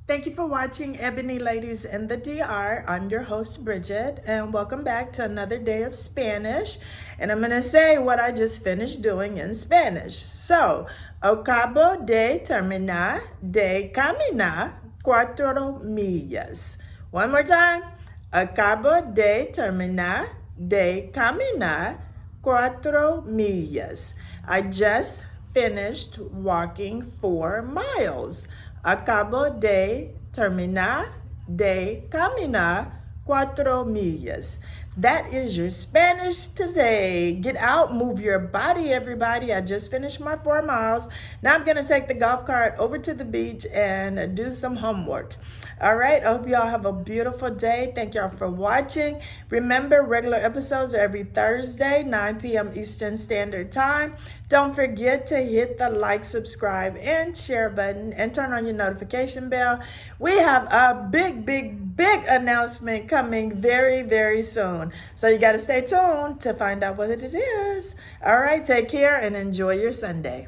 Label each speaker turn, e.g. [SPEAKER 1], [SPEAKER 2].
[SPEAKER 1] Thank you for watching Ebony Ladies in the DR. I'm your host, Bridget, and welcome back to another day of Spanish. And I'm going to say what I just finished doing in Spanish. So, acabo de terminar de caminar cuatro millas. One more time. Acabo de terminar de caminar cuatro millas. I just finished walking 4 miles. Acabo de terminar de caminar 4 millas. That is your Spanish today. Get out, move your body, everybody. I just finished my 4 miles. Now I'm going to take the golf cart over to the beach and do some homework. All right, I hope y'all have a beautiful day. Thank y'all for watching. Remember, regular episodes are every Thursday, 9 p.m. Eastern Standard Time. Don't forget to hit the like, subscribe, and share button and turn on your notification bell. We have a big announcement coming very soon. So you got to stay tuned to find out what it is. All right, take care and enjoy your Sunday.